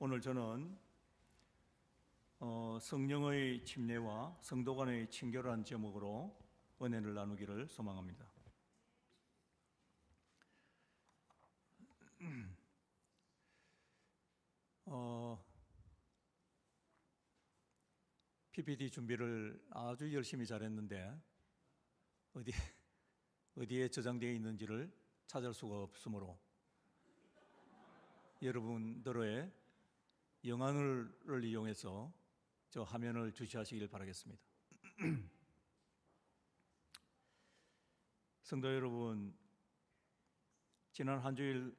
오늘 저는 성령의 침례와 성도 간의 친결한 제목으로 은혜를 나누기를 소망합니다. PPT 준비를 아주 열심히 잘했는데 어디에 저장되어 있는지를 찾을 수가 없으므로 여러분들의 영안을 이용해서 저 화면을 주시하시길 바라겠습니다. 성도 여러분, 지난 한 주일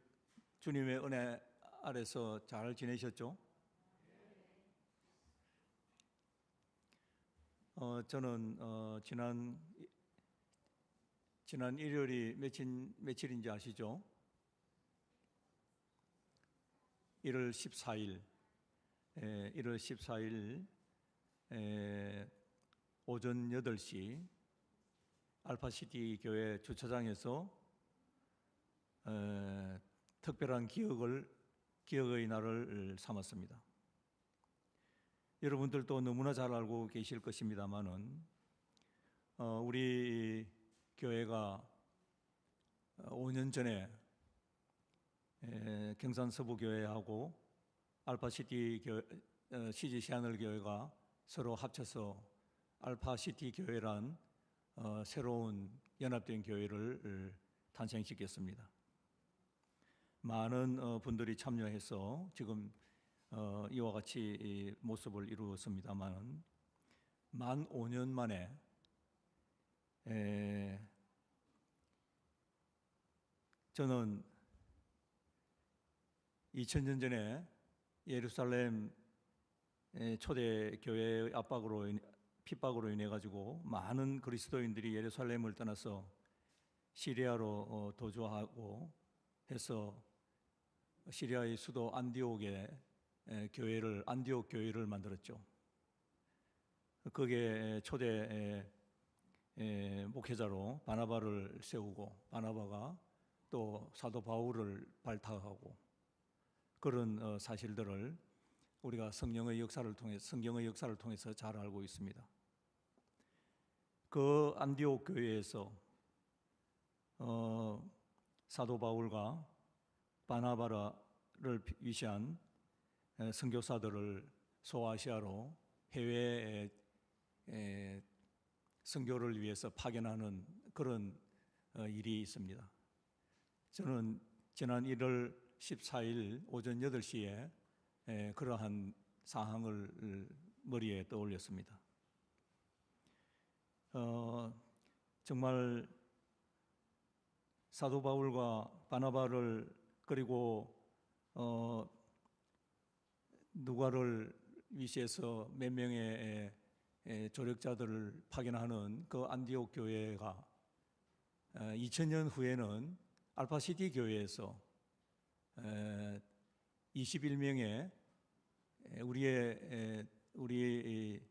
주님의 은혜 아래서 잘 지내셨죠? 저는 지난 일요일이 며칠인지 아시죠? 1월 14일, 1월 14일 오전 8시 알파시티 교회 주차장에서 특별한 기억의 날을 삼았습니다. 여러분들도 너무나 잘 알고 계실 것입니다만은 우리 교회가 5년 전에 경산 서부교회하고 알파시티 CGC 하늘교회가 서로 합쳐서 알파시티 교회란 새로운 연합된 교회를 탄생시켰습니다. 많은 분들이 참여해서 지금 이와 같이 모습을 이루었습니다만 만 5년 만에 저는 2000년 전에 예루살렘 초대 교회의 핍박으로 인해 가지고 많은 그리스도인들이 예루살렘을 떠나서 시리아로 도주하고 해서 시리아의 수도 안디옥에 안디옥 교회를 만들었죠. 거기에 초대 목회자로 바나바를 세우고 바나바가 또 사도 바울을 발탁하고 그런 사실들을 우리가 성경의 역사를 통해서 잘 알고 있습니다. 그 안디옥 교회에서 사도 바울과 바나바를 위시한 선교사들을 소아시아로 해외에 선교를 위해서 파견하는 그런 일이 있습니다. 저는 지난 1월 14일 오전 8시에 그러한 사항을 머리에 떠올렸습니다. 정말 사도 바울과 바나바를 그리고 누가를 위시해서 몇 명의 조력자들을 파견하는 그 안디옥 교회가 2000년 후에는 알파시티 교회에서 21명의 우리의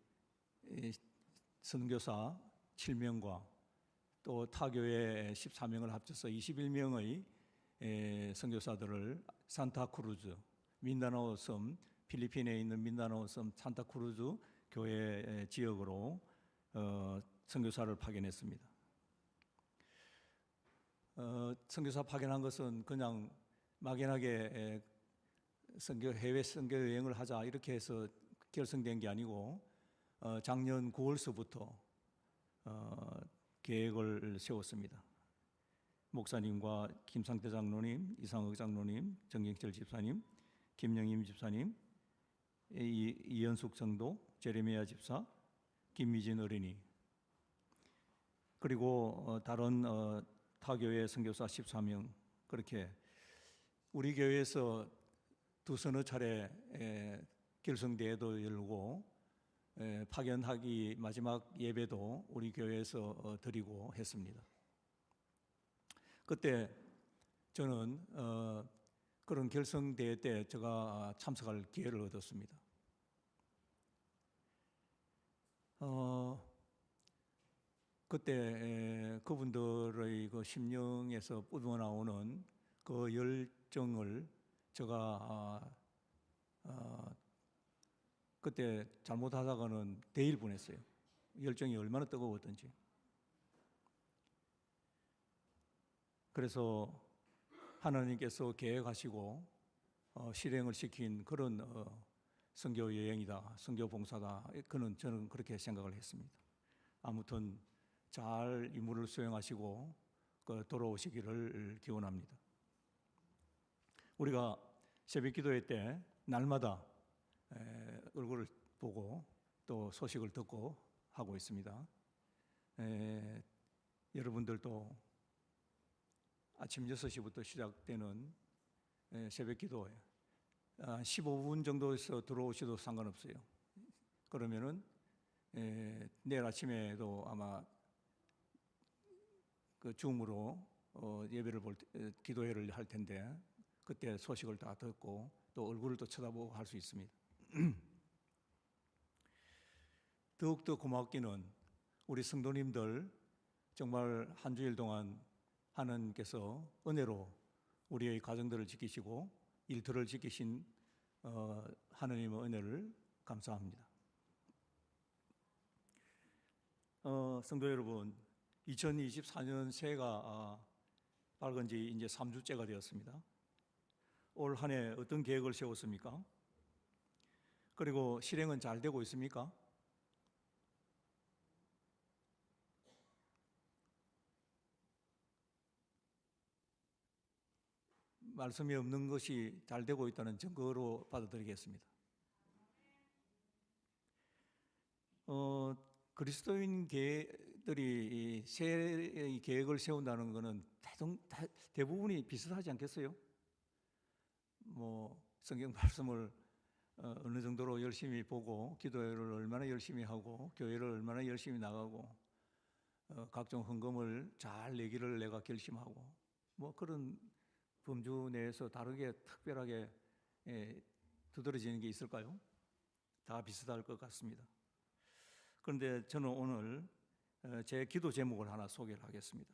선교사 7명과 또 타 교회 14명을 합쳐서 21명의 선교사들을 산타크루즈 민다나오 섬 필리핀에 있는 민다나오 섬 산타크루즈 교회 지역으로 선교사를 파견했습니다. 선교사 파견한 것은 그냥 막연하게 해외 선교 여행을 하자 이렇게 해서 결성된 게 아니고 작년 9월서부터 계획을 세웠습니다. 목사님과 김상태 장로님, 이상혁 장로님, 정경철 집사님, 김영임 집사님, 이연숙 성도, 제레미야 집사, 김미진 어린이, 그리고 다른 타교회 선교사 14명, 그렇게 우리 교회에서 두서너 차례 결성대회도 열고 파견하기 마지막 예배도 우리 교회에서 드리고 했습니다. 그때 저는 그런 결성대회 때 제가 참석할 기회를 얻었습니다. 그때 그분들의 그 심령에서 뿜어나오는 그 열정을 제가 그때 잘못하다가는 대일 보냈어요. 열정이 얼마나 뜨거웠던지. 그래서 하나님께서 계획하시고 실행을 시킨 그런 선교 여행이다, 선교 봉사다. 저는 그렇게 생각을 했습니다. 아무튼 잘 임무를 수행하시고 돌아오시기를 기원합니다. 우리가 새벽기도회 때 날마다 얼굴을 보고 또 소식을 듣고 하고 있습니다. 여러분들도 아침 6시부터 시작되는 새벽기도에 15분 정도에서 들어오셔도 상관없어요. 그러면은 내일 아침에도 아마 그 줌으로 예배를 기도회를 할 텐데 그때 소식을 다 듣고 또 얼굴을 또 쳐다보고 할 수 있습니다. 더욱더 고맙기는 우리 성도님들 정말 한 주일 동안 하나님께서 은혜로 우리의 가정들을 지키시고 일터를 지키신 하나님의 은혜를 감사합니다. 성도 여러분, 2024년 새해가 밝은 지 이제 3주째가 되었습니다. 올 한 해 어떤 계획을 세웠습니까? 그리고 실행은 잘 되고 있습니까? 말씀이 없는 것이 잘 되고 있다는 증거로 받아들이겠습니다. 그리스도인들이 새해의 계획을 세운다는 것은 대부분이 비슷하지 않겠어요? 성경 말씀을 어느 정도로 열심히 보고 기도회를 얼마나 열심히 하고 교회를 얼마나 열심히 나가고 각종 헌금을 잘 내기를 내가 결심하고 그런 범주 내에서 다르게 특별하게 두드러지는 게 있을까요? 다 비슷할 것 같습니다. 그런데 저는 오늘 제 기도 제목을 하나 소개를 하겠습니다.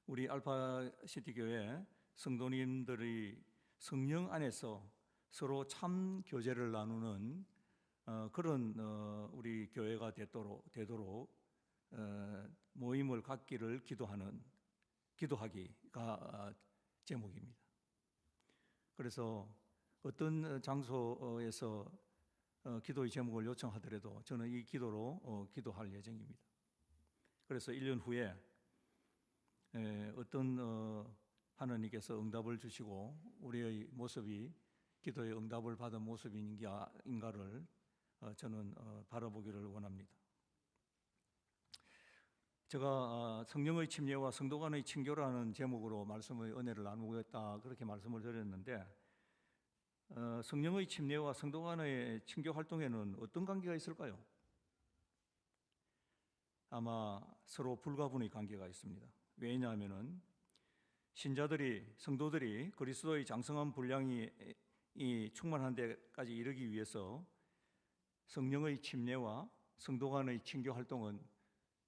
우리 알파시티 교회 성도님들이 성령 안에서 서로 참 교제를 나누는 그런 우리 교회가 되도록 모임을 갖기를 기도하기가 제목입니다. 그래서 어떤 장소에서 기도의 제목을 요청하더라도 저는 이 기도로 기도할 예정입니다. 그래서 1년 후에 어떤 하나님께서 응답을 주시고 우리의 모습이 기도의 응답을 받은 모습인가를 저는 바라보기를 원합니다. 제가 성령의 침례와 성도 간의 친교라는 제목으로 말씀의 은혜를 나누겠다 그렇게 말씀을 드렸는데 성령의 침례와 성도 간의 친교 활동에는 어떤 관계가 있을까요? 아마 서로 불가분의 관계가 있습니다. 왜냐하면은 성도들이 그리스도의 장성한 분량이 충만한 데까지 이르기 위해서 성령의 침례와 성도 간의 친교 활동은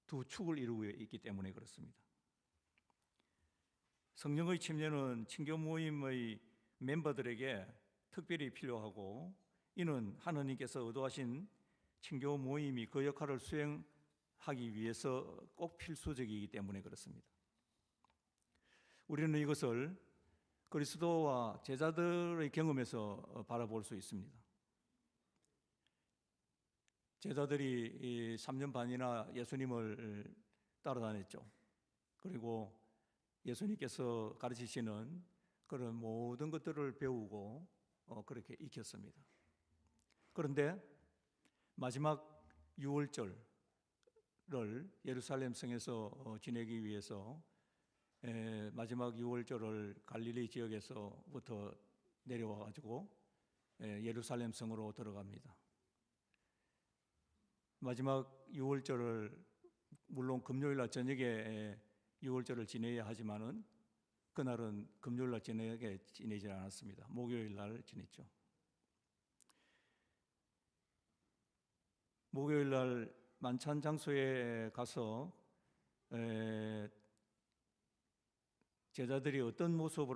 두 축을 이루고 있기 때문에 그렇습니다. 성령의 침례는 친교 모임의 멤버들에게 특별히 필요하고 이는 하나님께서 의도하신 친교 모임이 그 역할을 수행하기 위해서 꼭 필수적이기 때문에 그렇습니다. 우리는 이것을 그리스도와 제자들의 경험에서 바라볼 수 있습니다. 제자들이 3년 반이나 예수님을 따라다녔죠. 그리고 예수님께서 가르치시는 그런 모든 것들을 배우고 그렇게 익혔습니다. 그런데 마지막 6월절을 예루살렘 성에서 지내기 위해서 마지막 6월절을 갈릴리 지역에서부터 내려와 가지고 예루살렘 성으로 들어갑니다. 마지막 6월절을 물론 금요일 날 저녁에 6월절을 지내야 하지만은 그날은 금요일 날 저녁에 지내지 않았습니다. 목요일 날 지냈죠. 목요일 날 만찬 장소에 가서 제자들이 어떤 모습을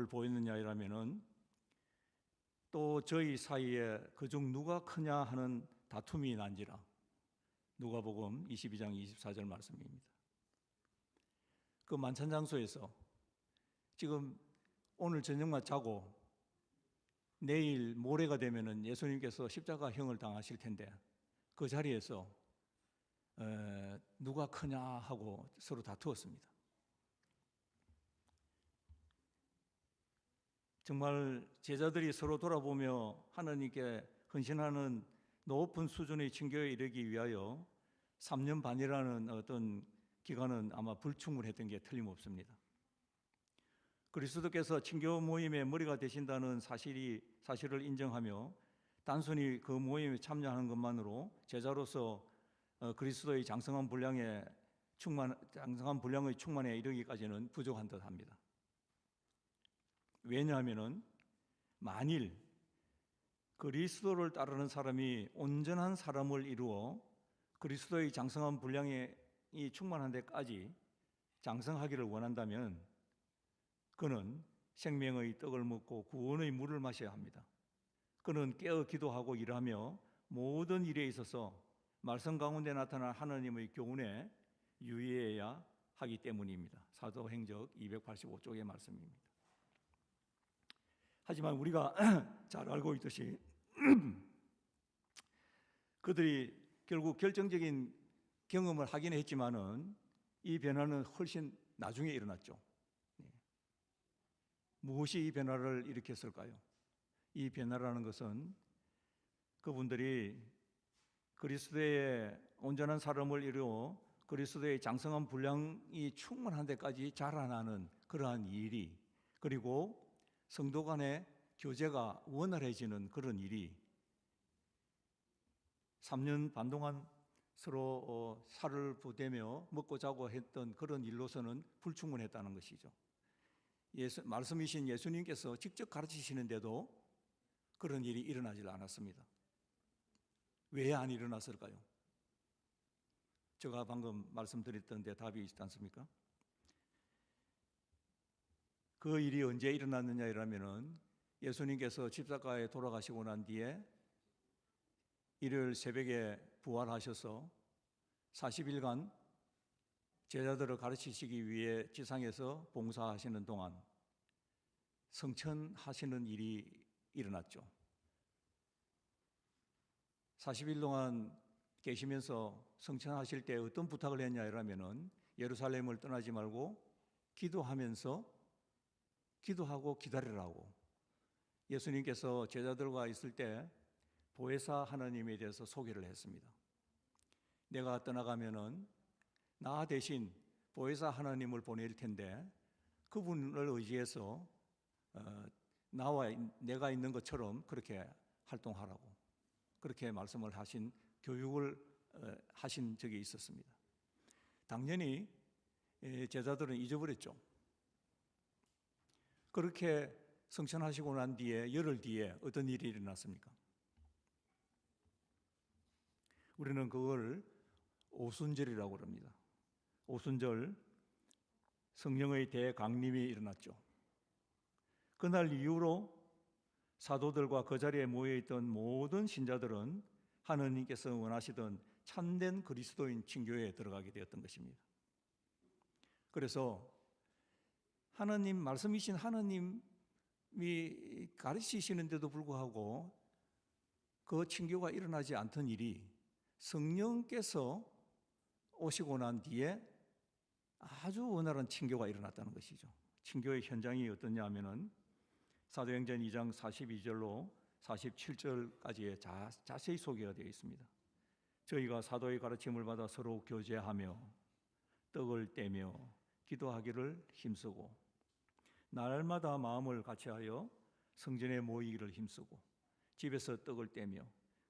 보였느냐라면은 또 저희 사이에 그중 누가 크냐 하는 다툼이 난지라. 누가복음 22장 24절 말씀입니다. 그 만찬 장소에서 지금 오늘 저녁만 자고 내일 모레가 되면은 예수님께서 십자가형을 당하실 텐데 그 자리에서 누가 크냐 하고 서로 다투었습니다. 정말 제자들이 서로 돌아보며 하나님께 헌신하는 높은 수준의 친교에 이르기 위하여 3년 반이라는 어떤 기간은 아마 불충분했던 게 틀림없습니다. 그리스도께서 친교 모임의 머리가 되신다는 사실을 인정하며 단순히 그 모임에 참여하는 것만으로 제자로서 그리스도의 장성한 분량의 충만에 이르기까지는 부족한 듯합니다. 왜냐하면은 만일 그리스도를 따르는 사람이 온전한 사람을 이루어 그리스도의 장성한 분량이 충만한 데까지 장성하기를 원한다면 그는 생명의 떡을 먹고 구원의 물을 마셔야 합니다. 그는 깨어 기도하고 일하며 모든 일에 있어서 말씀 가운데 나타난 하나님의 교훈에 유의해야 하기 때문입니다. 사도행적 285쪽의 말씀입니다. 하지만 우리가 잘 알고 있듯이 그들이 결국 결정적인 경험을 하긴 했지만은 이 변화는 훨씬 나중에 일어났죠. 무엇이 이 변화를 일으켰을까요? 이 변화라는 것은 그분들이 그리스도의 온전한 사람을 이루어 그리스도의 장성한 분량이 충만한 데까지 자라나는 그러한 일이, 그리고 성도 간의 교제가 원활해지는 그런 일이 3년 반 동안 서로 살을 보대며 먹고 자고 했던 그런 일로서는 불충분했다는 것이죠. 말씀이신 예수님께서 직접 가르치시는데도 그런 일이 일어나질 않았습니다. 왜 안 일어났을까요? 제가 방금 말씀드렸던 데 답이 있지 않습니까? 그 일이 언제 일어났느냐라면은 예수님께서 십자가에 돌아가시고 난 뒤에 일요일 새벽에 부활하셔서 40일간 제자들을 가르치시기 위해 지상에서 봉사하시는 동안 성천하시는 일이 일어났죠. 40일 동안 계시면서 성천하실 때 어떤 부탁을 했냐라면은 예루살렘을 떠나지 말고 기도하고 기다리라고. 예수님께서 제자들과 있을 때 보혜사 하나님에 대해서 소개를 했습니다. 내가 떠나가면은 나 대신 보혜사 하나님을 보낼 텐데 그분을 의지해서 나와 내가 있는 것처럼 그렇게 활동하라고, 그렇게 말씀을 하신, 교육을 하신 적이 있었습니다. 당연히 제자들은 잊어버렸죠. 그렇게 성천하시고 난 뒤에 열흘 뒤에 어떤 일이 일어났습니까? 우리는 그걸 오순절이라고 합니다. 오순절 성령의 대강림이 일어났죠. 그날 이후로 사도들과 그 자리에 모여있던 모든 신자들은 하나님께서 원하시던 참된 그리스도인 친교에 들어가게 되었던 것입니다. 그래서 하나님, 말씀이신 하나님이 가르치시는데도 불구하고 그 친교가 일어나지 않던 일이 성령께서 오시고 난 뒤에 아주 원활한 친교가 일어났다는 것이죠. 친교의 현장이 어떠냐 하면은 사도행전 2장 42절로 47절까지의 자세히 소개가 되어 있습니다. 저희가 사도의 가르침을 받아 서로 교제하며 떡을 떼며 기도하기를 힘쓰고 날마다 마음을 같이하여 성전에 모이기를 힘쓰고 집에서 떡을 떼며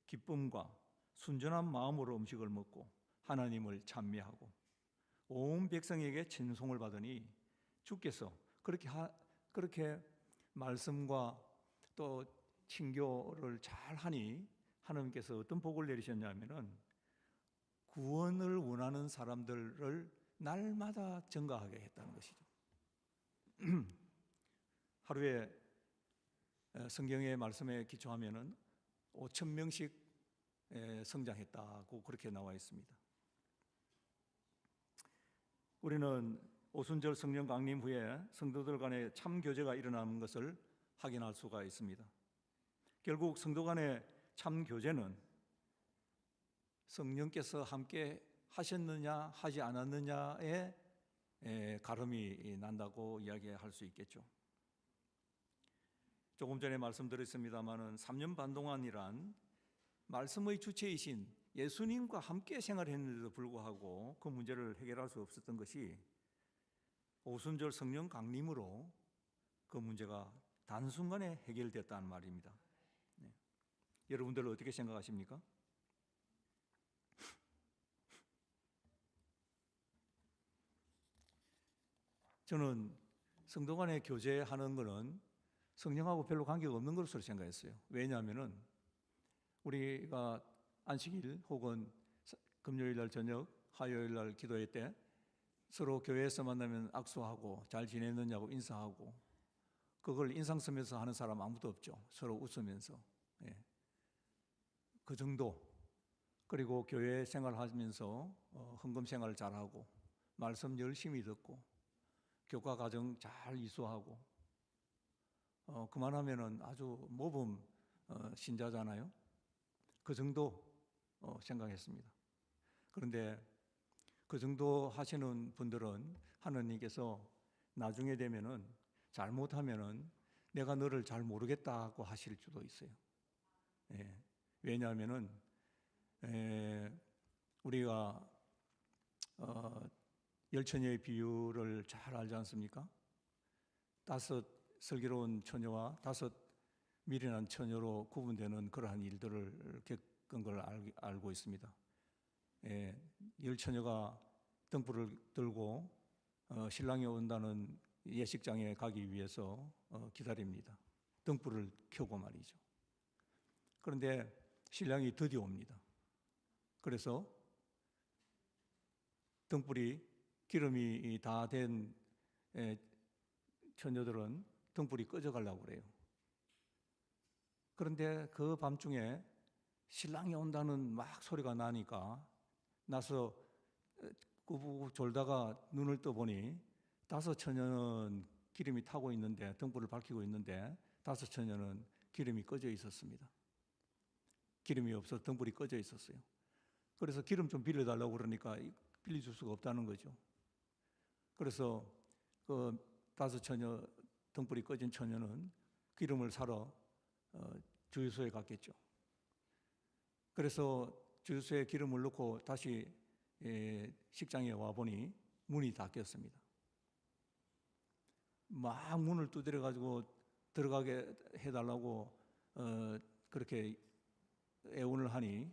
기쁨과 순전한 마음으로 음식을 먹고 하나님을 찬미하고 온 백성에게 찬송을 받으니 주께서 그렇게 말씀과 또 친교를 잘 하니 하나님께서 어떤 복을 내리셨냐면은 구원을 원하는 사람들을 날마다 증가하게 했다는 것이죠. 하루에 성경의 말씀에 기초하면은 5천 명씩 성장했다고 그렇게 나와 있습니다. 우리는 오순절 성령 강림 후에 성도들 간의 참 교제가 일어나는 것을 확인할 수가 있습니다. 결국 성도 간의 참 교제는 성령께서 함께 하셨느냐 하지 않았느냐에 가름이 난다고 이야기할 수 있겠죠. 조금 전에 말씀드렸습니다마는 3년 반 동안이란 말씀의 주체이신 예수님과 함께 생활했는데도 불구하고 그 문제를 해결할 수 없었던 것이 오순절 성령 강림으로 그 문제가 단순간에 해결됐다는 말입니다. 네. 여러분들 어떻게 생각하십니까? 저는 성도 간에 교제하는 것은 성령하고 별로 관계가 없는 것으로 생각했어요. 왜냐하면은 우리가 안식일 혹은 금요일 날 저녁, 화요일 날 기도회 때 서로 교회에서 만나면 악수하고 잘 지냈느냐고 인사하고 그걸 인상 쓰면서 하는 사람 아무도 없죠. 서로 웃으면서. 그 정도. 그리고 교회 생활하면서 헌금 생활 잘하고 말씀 열심히 듣고 교과 과정 잘 이수하고 그만하면은 아주 모범 신자잖아요. 그 정도 생각했습니다. 그런데 그 정도 하시는 분들은 하느님께서 나중에 되면은 잘못하면은 내가 너를 잘 모르겠다고 하실 수도 있어요. 왜냐하면은 우리가 열처녀의 비유를 잘 알지 않습니까? 5 슬기로운 처녀와 5 미련한 처녀로 구분되는 그러한 일들을 겪은 걸 알고 있습니다. 열처녀가 등불을 들고 신랑이 온다는 예식장에 가기 위해서 기다립니다. 등불을 켜고 말이죠. 그런데 신랑이 드디어 옵니다. 그래서 등불이 기름이 다 된 처녀들은 등불이 꺼져 가려고 그래요. 그런데 그 밤중에 신랑이 온다는 막 소리가 나니까 나서 꾸부꾸 졸다가 눈을 떠보니 5 처녀는 기름이 타고 있는데 등불을 밝히고 있는데 5 처녀는 기름이 꺼져 있었습니다. 기름이 없어서 등불이 꺼져 있었어요. 그래서 기름 좀 빌려달라고 그러니까 빌려줄 수가 없다는 거죠. 그래서 그 5 처녀 등불이 꺼진 처녀는 기름을 사러 주유소에 갔겠죠. 그래서 주유소에 기름을 넣고 다시 식장에 와보니 문이 닫혔습니다. 막 문을 두드려 가지고 들어가게 해달라고 그렇게 애원을 하니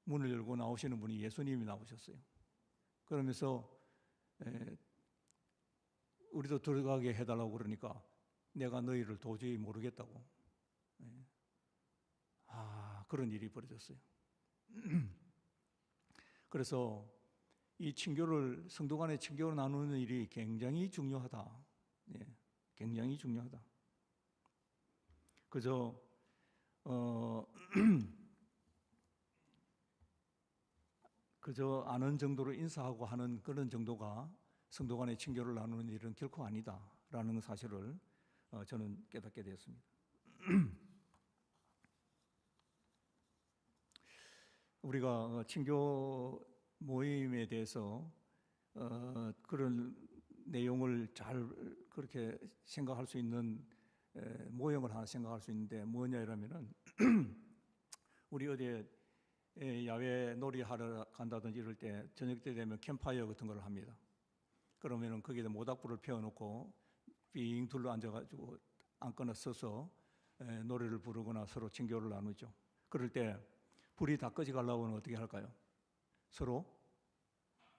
문을 열고 나오시는 분이 예수님이 나오셨어요. 그러면서 우리도 들어가게 해달라고 그러니까 내가 너희를 도저히 모르겠다고. 그런 일이 벌어졌어요. 그래서 이 친교를 성도 간의 친교를 나누는 일이 굉장히 중요하다. 굉장히 중요하다. 그저 그저 아는 정도로 인사하고 하는 그런 정도가 성도 간의 친교를 나누는 일은 결코 아니다라는 사실을 저는 깨닫게 되었습니다. 우리가 친교 모임에 대해서 그런 내용을 잘 그렇게 생각할 수 있는 모형을 하나 생각할 수 있는데 뭐냐 이러면은 우리 어디에 야외 놀이하러 간다든지 이럴 때 저녁 때 되면 캠파이어 같은 걸 합니다. 그러면은 거기에 모닥불을 피워놓고 빙 둘러 앉아가지고 앉거나 서서 노래를 부르거나 서로 친교를 나누죠. 그럴 때 불이 다 꺼져 가려고 하면 어떻게 할까요? 서로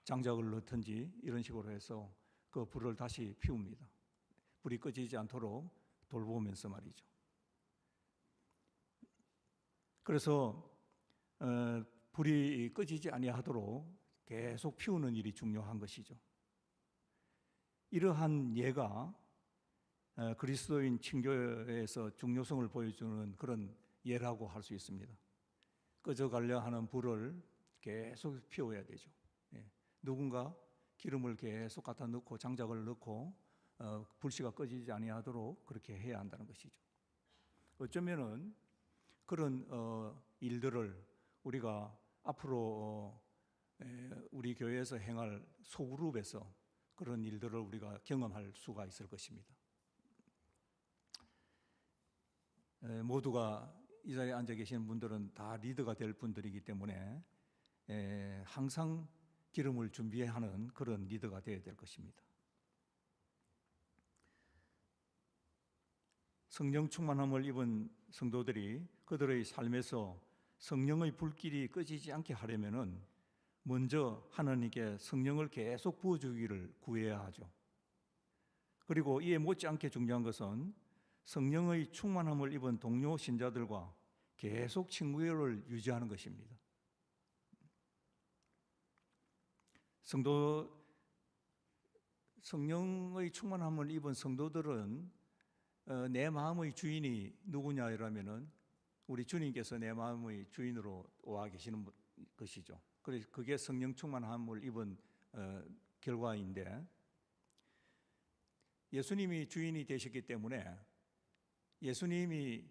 장작을 넣든지 이런 식으로 해서 그 불을 다시 피웁니다. 불이 꺼지지 않도록 돌보면서 말이죠. 그래서 불이 꺼지지 아니하도록 계속 피우는 일이 중요한 것이죠. 이러한 예가 그리스도인 친교에서 중요성을 보여주는 그런 예라고 할 수 있습니다. 꺼져가려 하는 불을 계속 피워야 되죠. 누군가 기름을 계속 갖다 넣고 장작을 넣고 불씨가 꺼지지 아니하도록 그렇게 해야 한다는 것이죠. 어쩌면은 그런 일들을 우리가 앞으로 우리 교회에서 행할 소그룹에서 그런 일들을 우리가 경험할 수가 있을 것입니다. 모두가 이 자리에 앉아 계시는 분들은 다 리더가 될 분들이기 때문에 항상 기름을 준비하는 그런 리더가 되어야 될 것입니다. 성령 충만함을 입은 성도들이 그들의 삶에서 성령의 불길이 꺼지지 않게 하려면은 먼저 하나님께 성령을 계속 부어주기를 구해야 하죠. 그리고 이에 못지않게 중요한 것은 성령의 충만함을 입은 동료 신자들과 계속 친구를 유지하는 것입니다. 성령의 충만함을 입은 성도들은 내 마음의 주인이 누구냐 이라면은 우리 주님께서 내 마음의 주인으로 와 계시는 것이죠. 그래서 그게 성령 충만함을 입은 결과인데, 예수님이 주인이 되셨기 때문에 예수님이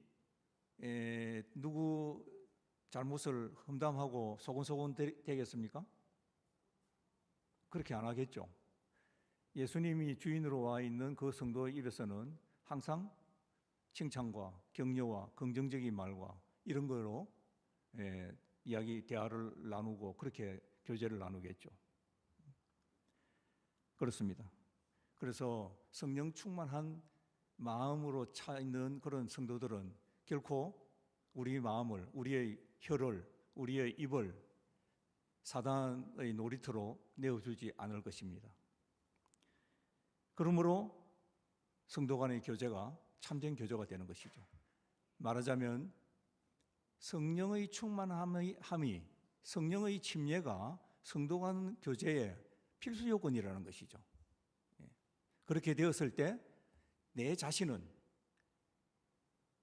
누구 잘못을 험담하고 소곤소곤 되겠습니까? 그렇게 안 하겠죠. 예수님이 주인으로 와 있는 그 성도의 입에서는 항상 칭찬과 격려와 긍정적인 말과 이런 거로 대화를 나누고 그렇게 교제를 나누겠죠. 그렇습니다. 그래서 성령 충만한 마음으로 차 있는 그런 성도들은 결코 우리 마음을, 우리의 혀를, 우리의 입을 사단의 놀이터로 내어주지 않을 것입니다. 그러므로 성도 간의 교제가 참된 교제가 되는 것이죠. 말하자면 성령의 충만함이, 성령의 침례가 성도 간 교제의 필수 요건이라는 것이죠. 그렇게 되었을 때 내 자신은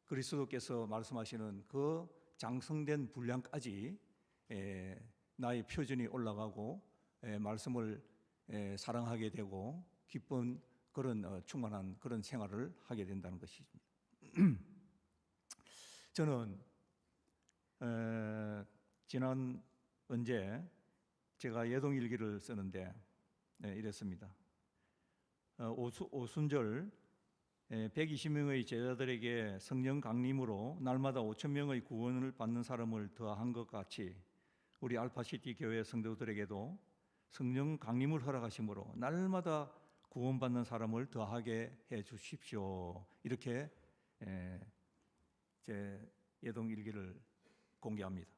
그리스도께서 말씀하시는 그 장성된 분량까지 나의 표준이 올라가고 말씀을 사랑하게 되고 기쁜 그런 충만한 그런 생활을 하게 된다는 것입니다. 저는 지난 언제 제가 예동일기를 쓰는데 이랬습니다. 오순절 120명의 제자들에게 성령 강림으로 날마다 5,000명의 구원을 받는 사람을 더한 것 같이 우리 알파시티 교회 성도들에게도 성령 강림을 허락하심으로 날마다 구원받는 사람을 더하게 해 주십시오. 이렇게 제 예동일기를 공개합니다.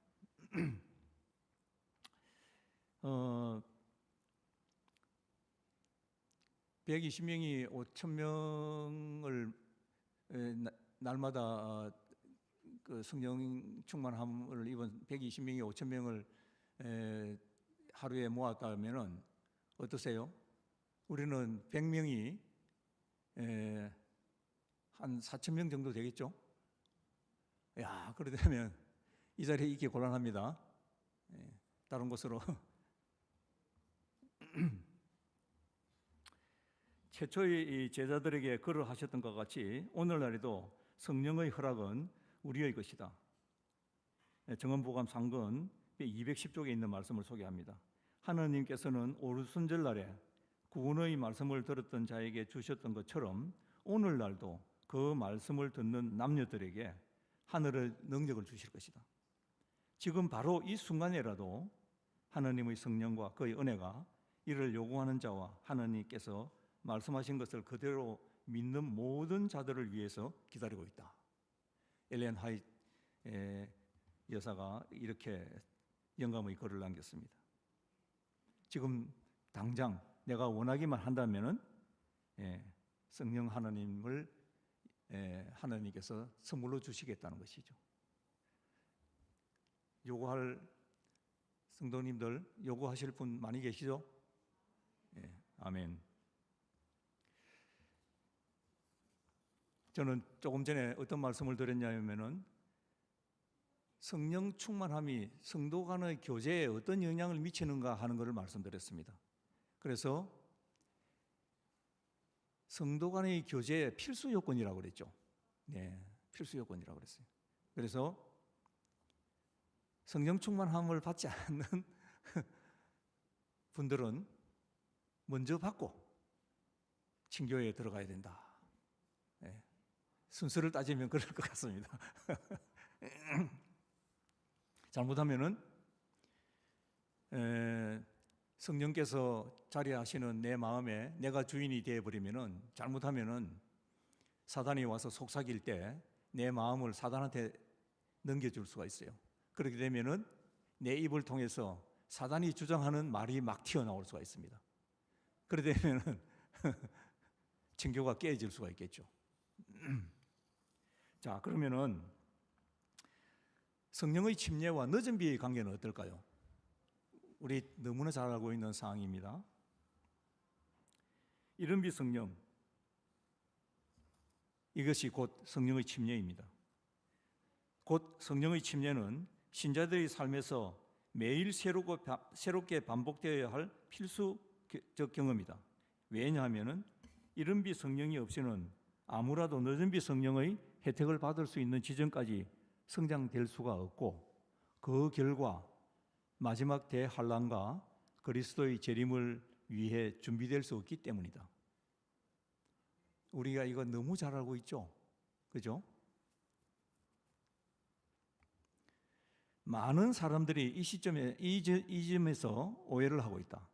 120명이 5,000명을 날마다 그 성령 충만함을 입은 120명이 5,000명을 하루에 모았다면은 어떠세요? 우리는 100명이 한 4,000명 정도 되겠죠? 야, 그러려면 이 자리에 있기 곤란합니다. 다른 곳으로. 최초의 제자들에게 글을 하셨던 것 같이 오늘날에도 성령의 허락은 우리의 것이다. 정언보감 상근 210쪽에 있는 말씀을 소개합니다. 하나님께서는 오순절날에 구원의 말씀을 들었던 자에게 주셨던 것처럼 오늘날도 그 말씀을 듣는 남녀들에게 하늘의 능력을 주실 것이다. 지금 바로 이 순간에라도 하나님의 성령과 그의 은혜가 이를 요구하는 자와 하나님께서 말씀하신 것을 그대로 믿는 모든 자들을 위해서 기다리고 있다. 엘렌 화이트 여사가 이렇게 영감의 글을 남겼습니다. 지금 당장 내가 원하기만 한다면은 성령 하나님을 하나님께서 선물로 주시겠다는 것이죠. 요구할 성도님들, 요구하실 분 많이 계시죠? 아멘. 저는 조금 전에 어떤 말씀을 드렸냐면은 성령 충만함이 성도 간의 교제에 어떤 영향을 미치는가 하는 것을 말씀드렸습니다. 그래서 성도 간의 교제의 필수 요건이라고 그랬죠. 네, 필수 요건이라고 그랬어요. 그래서 성령 충만함을 받지 않는 분들은 먼저 받고 친교회에 들어가야 된다. 네, 순서를 따지면 그럴 것 같습니다. 잘못하면은 성령께서 자리하시는 내 마음에 내가 주인이 되어버리면은, 잘못하면은 사단이 와서 속삭일 때 내 마음을 사단한테 넘겨줄 수가 있어요. 그렇게 되면은 내 입을 통해서 사단이 주장하는 말이 막 튀어나올 수가 있습니다. 그렇게 되면은 친교가 깨질 수가 있겠죠. 자, 그러면은 성령의 침례와 늦은 비의 관계는 어떨까요? 우리 너무나 잘 알고 있는 사항입니다. 이른 비 성령, 이것이 곧 성령의 침례입니다. 곧 성령의 침례는 신자들의 삶에서 매일 새롭게 반복되어야 할 필수적 경험이다. 왜냐하면 이른 비 성령이 없이는 아무라도 늦은 비 성령의 혜택을 받을 수 있는 지점까지 성장될 수가 없고, 그 결과 마지막 대환란과 그리스도의 재림을 위해 준비될 수 없기 때문이다. 우리가 이거 너무 잘 알고 있죠? 그죠? 많은 사람들이 이 시점에 이 점에서 오해를 하고 있다.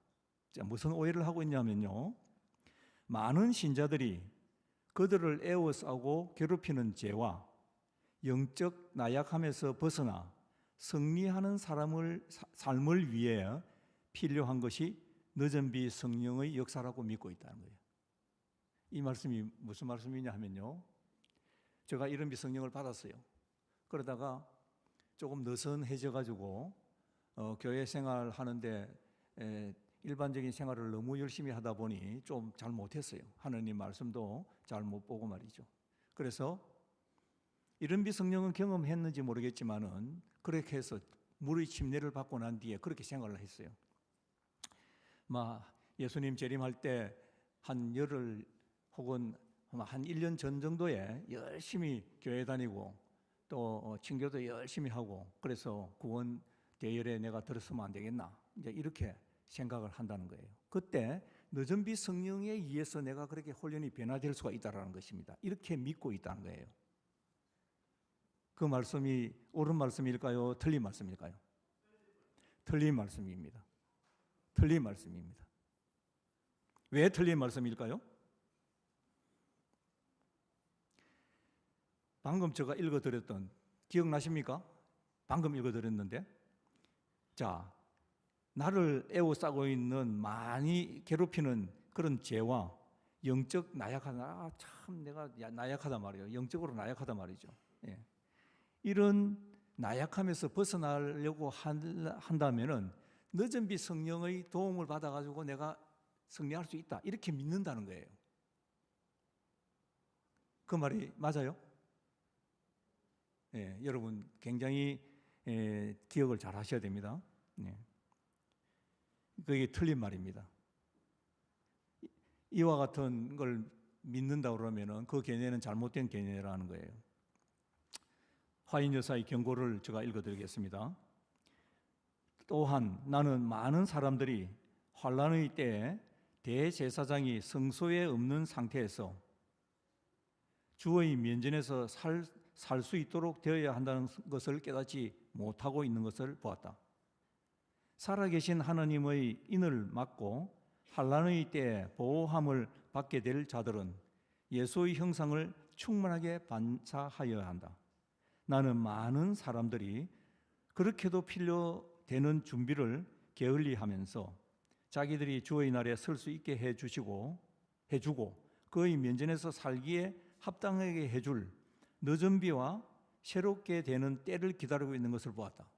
자, 무슨 오해를 하고 있냐면요, 많은 신자들이 그들을 애워싸고 괴롭히는 죄와 영적 나약함에서 벗어나 승리하는 삶을 위해 필요한 것이 늦은 비 성령의 역사라고 믿고 있다는 거예요. 이 말씀이 무슨 말씀이냐 하면요, 제가 이른 비 성령을 받았어요. 그러다가 조금 느슨해져 가지고 교회 생활하는데 일반적인 생활을 너무 열심히 하다 보니 좀 잘 못했어요. 하느님 말씀도 잘 못 보고 말이죠. 그래서 이른 비 성령은 경험했는지 모르겠지만은 그렇게 해서 물의 침례를 받고 난 뒤에 그렇게 생활을 했어요. 예수님 재림할 때 한 열흘 혹은 한 1년 전 정도에 열심히 교회 다니고 또 친교도 열심히 하고, 그래서 구원 대열에 내가 들었으면 안 되겠나, 이제 이렇게 생각을 한다는 거예요. 그때 늦은 비 성령에 의해서 내가 그렇게 혼련이 변화될 수가 있다는 것입니다. 이렇게 믿고 있다는 거예요. 그 말씀이 옳은 말씀일까요? 틀린 말씀일까요? 틀린 말씀입니다. 틀린 말씀입니다. 왜 틀린 말씀일까요? 방금 제가 읽어드렸던, 기억나십니까? 방금 읽어드렸는데, 자, 나를 애워싸고 있는, 많이 괴롭히는 그런 죄와 영적 나약하다, 참 내가 나약하다 말이에요. 영적으로 나약하다 말이죠. 예. 이런 나약함에서 벗어나려고 한다면은 늦은 비 성령의 도움을 받아가지고 내가 승리할 수 있다, 이렇게 믿는다는 거예요. 그 말이 맞아요? 예, 여러분 굉장히 기억을 잘 하셔야 됩니다. 예. 그게 틀린 말입니다. 이와 같은 걸 믿는다 그러면은 그 견해는 잘못된 견해라는 거예요. 화인 여사의 경고를 제가 읽어드리겠습니다. 또한 나는 많은 사람들이 환난의 때에 대제사장이 성소에 없는 상태에서 주의 면전에서 살 수 있도록 되어야 한다는 것을 깨닫지 못하고 있는 것을 보았다. 살아계신 하나님의 인을 맡고 환난의 때에 보호함을 받게 될 자들은 예수의 형상을 충만하게 반사하여야 한다. 나는 많은 사람들이 그렇게도 필요되는 준비를 게을리하면서 자기들이 주의 날에 설 수 있게 해주고 그의 면전에서 살기에 합당하게 해줄 늦은 비와 새롭게 되는 때를 기다리고 있는 것을 보았다.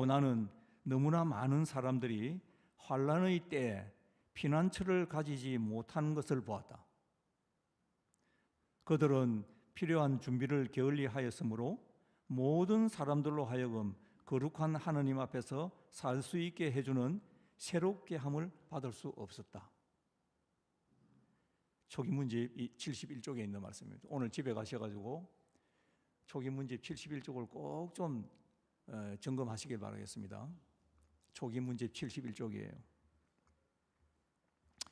나는 너무나 많은 사람들이 환난의 때에 피난처를 가지지 못하는 것을 보았다. 그들은 필요한 준비를 게을리 하였으므로 모든 사람들로 하여금 거룩한 하느님 앞에서 살 수 있게 해주는 새롭게 함을 받을 수 없었다. 초기문집 71쪽에 있는 말씀입니다. 오늘 집에 가셔가지고 초기문집 71쪽을 꼭 좀 점검하시길 바라겠습니다. 초기문집 71쪽이에요.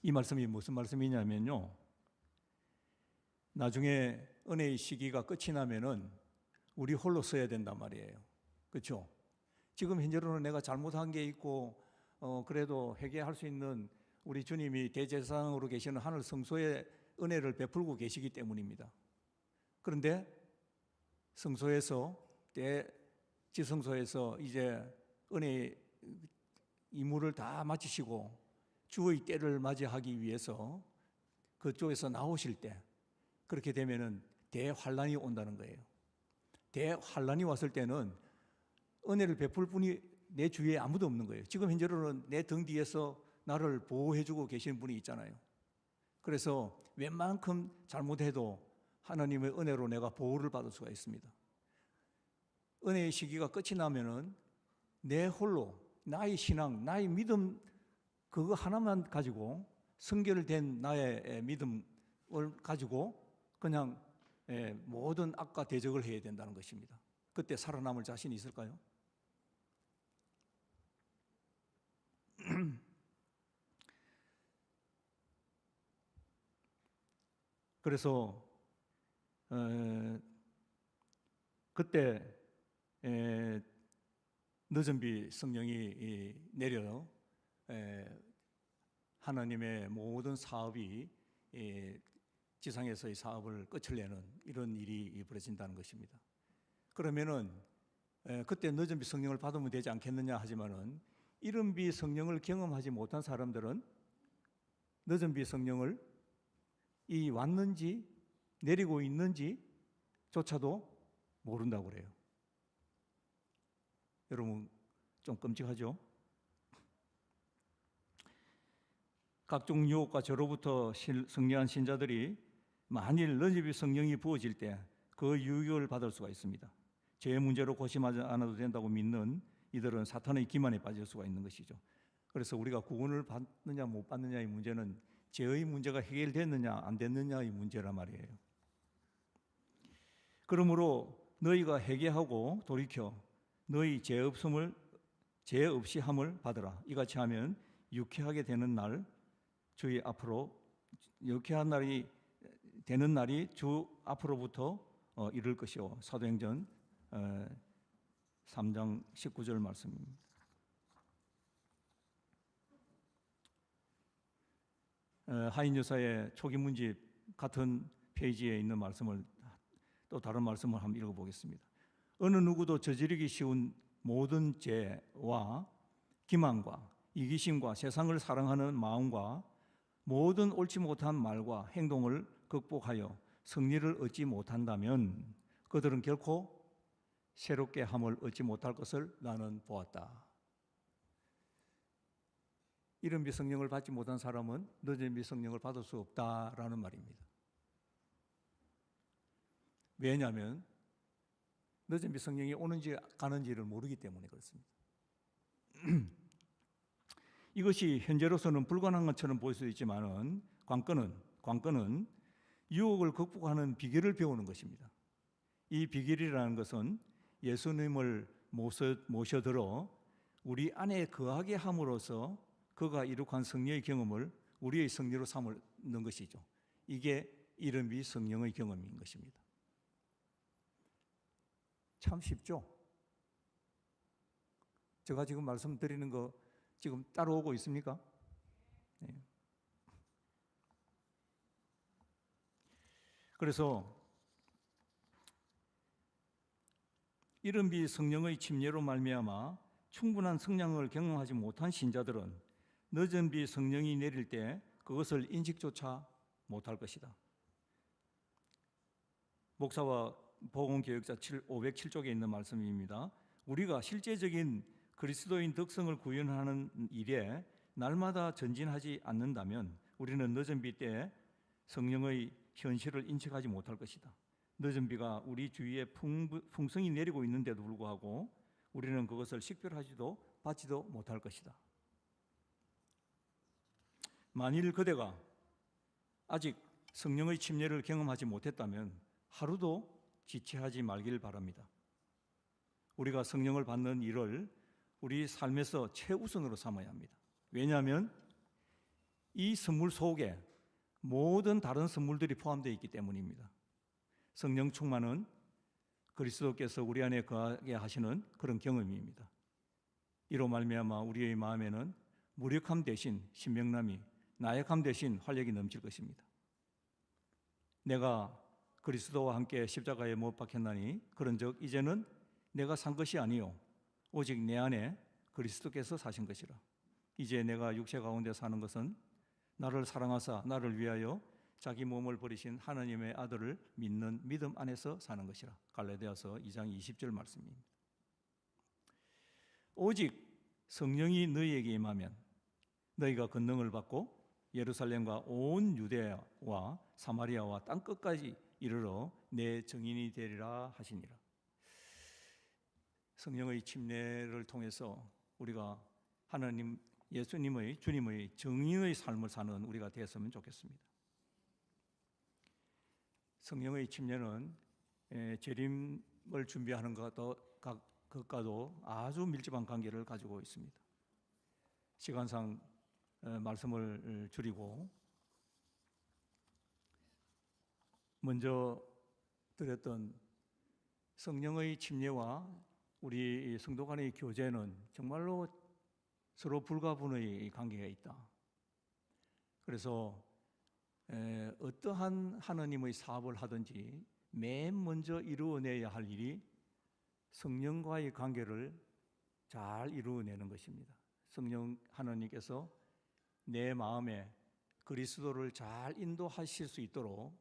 이 말씀이 무슨 말씀이냐면요, 나중에 은혜의 시기가 끝이 나면은 우리 홀로 써야 된단 말이에요. 그렇죠? 지금 현재로는 내가 잘못한 게 있고 그래도 회개할 수 있는 우리 주님이 대제사장으로 계시는 하늘 성소에 은혜를 베풀고 계시기 때문입니다. 그런데 성소에서 지성소에서 이제 은혜의 임무를 다 마치시고 주의 때를 맞이하기 위해서 그쪽에서 나오실 때, 그렇게 되면은 대환란이 온다는 거예요. 대환란이 왔을 때는 은혜를 베풀 분이 내 주위에 아무도 없는 거예요. 지금 현재로는 내 등 뒤에서 나를 보호해주고 계시는 분이 있잖아요. 그래서 웬만큼 잘못해도 하나님의 은혜로 내가 보호를 받을 수가 있습니다. 은혜의 시기가 끝이 나면은 내 홀로 나의 신앙, 나의 믿음 그거 하나만 가지고, 성결된 나의 믿음을 가지고 그냥 모든 악과 대적을 해야 된다는 것입니다. 그때 살아남을 자신이 있을까요? 그래서 그때 늦은 비 성령이 내려 하나님의 모든 사업이 지상에서의 사업을 끝을 내는 이런 일이 벌어진다는 것입니다. 그러면은 그때 늦은 비 성령을 받으면 되지 않겠느냐 하지만은, 이른 비 성령을 경험하지 못한 사람들은 늦은 비 성령을 이 왔는지 내리고 있는지조차도 모른다고 그래요. 여러분 좀 끔찍하죠? 각종 유혹과 저로부터 승리한 신자들이 만일 늦은 비 성령이 부어질 때 그 유혹을 받을 수가 있습니다. 죄의 문제로 고심하지 않아도 된다고 믿는 이들은 사탄의 기만에 빠질 수가 있는 것이죠. 그래서 우리가 구원을 받느냐 못 받느냐의 문제는 죄의 문제가 해결됐느냐 안 됐느냐의 문제란 말이에요. 그러므로 너희가 회개하고 돌이켜 너희 죄 없이 함을 받으라. 이같이 하면 유쾌하게 되는 날, 주의 앞으로 유쾌한 날이 되는 날이 주 앞으로부터 이를 것이요. 사도행전 3장 19절 말씀입니다. 하인유사의 초기문집 같은 페이지에 있는 말씀을, 또 다른 말씀을 한번 읽어보겠습니다. 어느 누구도 저지르기 쉬운 모든 죄와 기만과 이기심과 세상을 사랑하는 마음과 모든 옳지 못한 말과 행동을 극복하여 승리를 얻지 못한다면 그들은 결코 새롭게 함을 얻지 못할 것을 나는 보았다. 이른 비 성령을 받지 못한 사람은 늦은 비 성령을 받을 수 없다라는 말입니다. 왜냐하면 늦은 비 성령이 오는지 가는지를 모르기 때문에 그렇습니다. 이것이 현재로서는 불가능한 것처럼 보일 수 있지만은 관건은 유혹을 극복하는 비결을 배우는 것입니다. 이 비결이라는 것은 예수님을 모셔들어 우리 안에 거하게 함으로써 그가 이룩한 승리의 경험을 우리의 승리로 삼는 것이죠. 이게 이른 비 성령의 경험인 것입니다. 참 쉽죠? 제가 지금 말씀드리는 거 지금 따라오고 있습니까? 네. 그래서 이른 비 성령의 침례로 말미암아 충분한 성령을 경험하지 못한 신자들은 늦은 비 성령이 내릴 때 그것을 인식조차 못할 것이다. 목사와 복음교역자 507쪽에 있는 말씀입니다. 우리가 실제적인 그리스도인 덕성을 구현하는 일에 날마다 전진하지 않는다면 우리는 늦은 비 때 성령의 현실을 인식하지 못할 것이다. 늦은 비가 우리 주위에 풍성히 내리고 있는데도 불구하고 우리는 그것을 식별하지도 받지도 못할 것이다. 만일 그대가 아직 성령의 침례를 경험하지 못했다면 하루도 지체하지 말길 바랍니다. 우리가 성령을 받는 일을 우리 삶에서 최우선으로 삼아야 합니다. 왜냐하면 이 선물 속에 모든 다른 선물들이 포함되어 있기 때문입니다. 성령 충만은 그리스도께서 우리 안에 거하게 하시는 그런 경험입니다. 이로 말미암아 우리의 마음에는 무력함 대신 신명남이, 나약함 대신 활력이 넘칠 것입니다. 내가 그리스도와 함께 십자가에 못 박혔나니 그런즉 이제는 내가 산 것이 아니요 오직 내 안에 그리스도께서 사신 것이라. 이제 내가 육체 가운데 사는 것은 나를 사랑하사 나를 위하여 자기 몸을 버리신 하나님의 아들을 믿는 믿음 안에서 사는 것이라. 갈라디아서 2장 20절 말씀입니다. 오직 성령이 너희에게 임하면 너희가 권능을 받고 예루살렘과 온 유대와 사마리아와 땅 끝까지 이르러 내 증인이 되리라 하시니라. 성령의 침례를 통해서 우리가 하나님 예수님의 주님의 증인의 삶을 사는 우리가 되었으면 좋겠습니다. 성령의 침례는 재림을 준비하는 것과도 아주 밀접한 관계를 가지고 있습니다. 시간상 말씀을 줄이고 먼저 드렸던 성령의 침례와 우리 성도 간의 교제는 정말로 서로 불가분의 관계가 있다. 그래서 어떠한 하나님의 사업을 하든지 맨 먼저 이루어내야 할 일이 성령과의 관계를 잘 이루어내는 것입니다. 성령 하나님께서 내 마음에 그리스도를 잘 인도하실 수 있도록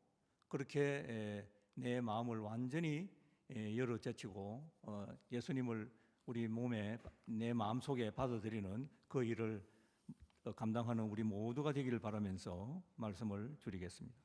그렇게 내 마음을 완전히 열어 제치고 예수님을 우리 몸에 내 마음속에 받아들이는 그 일을 감당하는 우리 모두가 되기를 바라면서 말씀을 줄이겠습니다.